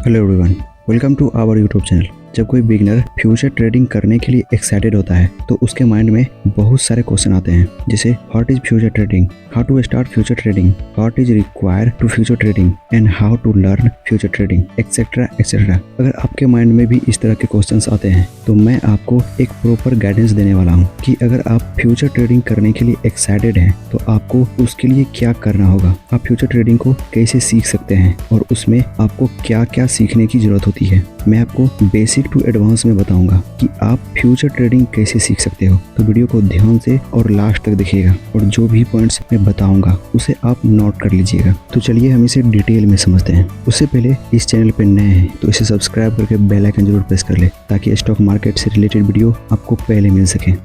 Hello everyone, welcome to our YouTube channel. जब कोई beginner future trading करने के लिए एक्साइटेड होता है तो उसके माइंड में बहुत सारे क्वेश्चन आते हैं, जैसे what is future trading, how to start future trading, what is required to future trading and how to learn future trading etcetera etcetera. अगर आपके माइंड में भी इस तरह के क्वेश्चंस आते हैं तो मैं आपको एक प्रॉपर गाइडेंस देने वाला हूँ कि अगर आप फ्यूचर ट्रेडिंग करने के लिए एक्साइटेड हैं तो आपको उसके लिए क्या करना होगा, आप फ्यूचर ट्रेडिंग को कैसे सीख सकते हैं और उसमें आपको क्या क्या सीखने की जरूरत होती है। मैं आपको बेसिक टू एडवांस में बताऊंगा कि आप फ्यूचर ट्रेडिंग कैसे सीख सकते हो, तो वीडियो को ध्यान से और लास्ट तक देखिएगा और जो भी पॉइंट्स मैं बताऊंगा उसे आप नोट कर लीजिएगा। तो चलिए हम इसे डिटेल में समझते हैं। उससे पहले इस चैनल पे नए हैं तो इसे सब्सक्राइब करके बेल आइकन जरूर प्रेस कर ले ताकि स्टॉक मार्केट से रिलेटेड वीडियो आपको पहले मिल सके।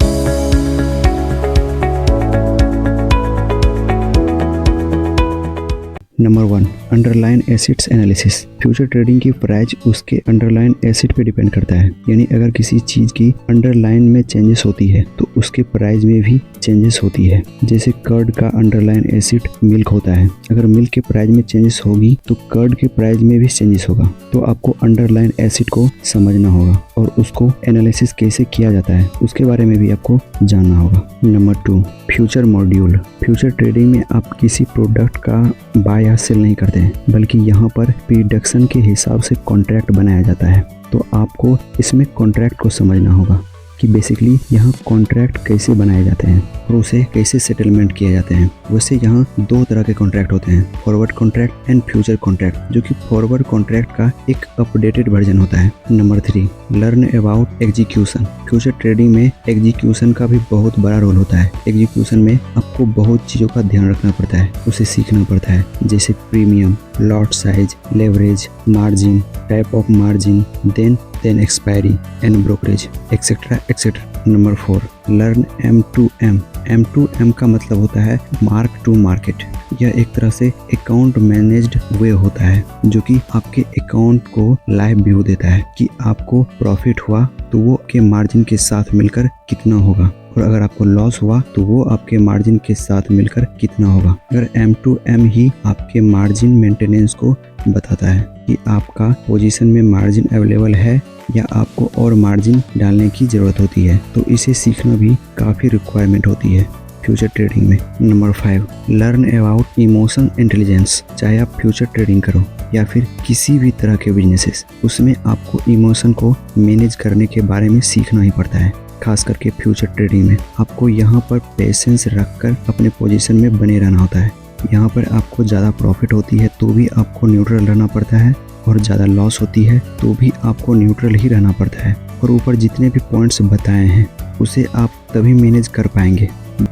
Number 1, underline acids analysis. Future trading की प्राइस उसके अंडरलाइन एसिड पे डिपेंड करता है, यानी अगर किसी चीज की अंडरलाइन में चेंजेस होती है तो उसके प्राइस में भी चेंजेस होती है। जैसे कर्ड का अंडरलाइन एसिड मिल्क होता है, अगर मिल्क के प्राइस में चेंजेस होगी तो कर्ड के प्राइस में भी चेंजेस होगा। तो आपको अंडरलाइन एसिड को समझना होगा और उसको एनालिसिस कैसे किया जाता है उसके बारे में भी आपको जानना होगा। Number 2, future module. Future trading में आप किसी प्रोडक्ट का बाय या सेल नहीं करते हैं, बल्कि यहाँ पर प्रिडिक्शन के हिसाब से कॉन्ट्रैक्ट बनाया जाता है। तो आपको इसमें कॉन्ट्रैक्ट को समझना होगा कि बेसिकली यहाँ कॉन्ट्रैक्ट कैसे बनाए जाते हैं और उसे कैसे सेटलमेंट किए जाते हैं। वैसे यहाँ दो तरह के कॉन्ट्रैक्ट होते हैं, forward contract and future contract, जो कि फॉरवर्ड कॉन्ट्रैक्ट का एक अपडेटेड वर्जन होता है। Number 3, learn about execution. Future trading में एग्जीक्यूशन का भी बहुत बड़ा रोल होता है। एग्जीक्यूशन में आपको बहुत चीज़ों का ध्यान रखना पड़ता है, उसे सीखना पड़ता है, जैसे premium, lot size, leverage, margin, type of margin, then expiry and brokerage etcetera etcetera. Number 4, learn M2M। M2M का मतलब होता है मार्क टू मार्केट। यह एक तरह से अकाउंट मैनेज्ड वे होता है जो कि आपके अकाउंट को लाइव व्यू देता है कि आपको प्रॉफिट हुआ तो वो आपके मार्जिन के साथ मिलकर कितना होगा, और अगर आपको लॉस हुआ तो वो आपके मार्जिन के साथ मिलकर कितना होगा। अगर M2M ही आपके मार्जिन मेंटेनेंस को बताता है कि आपका पोजीशन में मार्जिन अवेलेबल है या आपको और मार्जिन डालने की ज़रूरत होती है, तो इसे सीखना भी काफ़ी रिक्वायरमेंट होती है फ्यूचर ट्रेडिंग में। Number 5, learn about emotion intelligence. चाहे आप फ्यूचर ट्रेडिंग करो या फिर किसी भी तरह के बिजनेसेस, उसमें आपको इमोशन को मैनेज करने के बारे में सीखना ही पड़ता है। खास करके फ्यूचर ट्रेडिंग में आपको यहाँ पर पेशेंस रखकर अपने पोजीशन में बने रहना होता है। यहाँ पर आपको ज़्यादा प्रॉफिट होती है तो भी आपको न्यूट्रल रहना पड़ता है, और ज़्यादा लॉस होती है तो भी आपको न्यूट्रल ही रहना पड़ता है। और ऊपर जितने भी पॉइंट्स बताए हैं उसे आप तभी मैनेज कर पाएंगे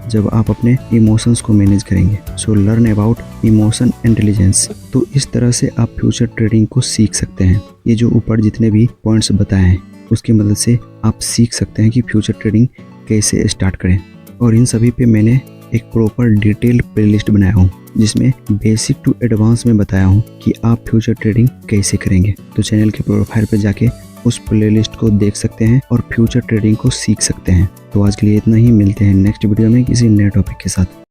जब आप अपने इमोशंस को मैनेज करेंगे। So learn about emotion intelligence. तो इस तरह से आप फ्यूचर ट्रेडिंग को सीख सकते हैं। ये जो ऊपर जितने भी पॉइंट्स बताए हैं उसकी मदद से आप सीख सकते हैं कि फ्यूचर ट्रेडिंग कैसे स्टार्ट करें। और इन सभी पे मैंने एक प्रॉपर डिटेल प्लेलिस्ट बनाया हूँ जिसमें बेसिक टू एडवांस में बताया हूँ कि आप फ्यूचर ट्रेडिंग कैसे करेंगे। तो चैनल के प्रोफाइल पर जाके उस प्लेलिस्ट को देख सकते हैं और फ्यूचर ट्रेडिंग को सीख सकते हैं। तो आज के लिए इतना ही, मिलते हैं नेक्स्ट वीडियो में किसी नए टॉपिक के साथ।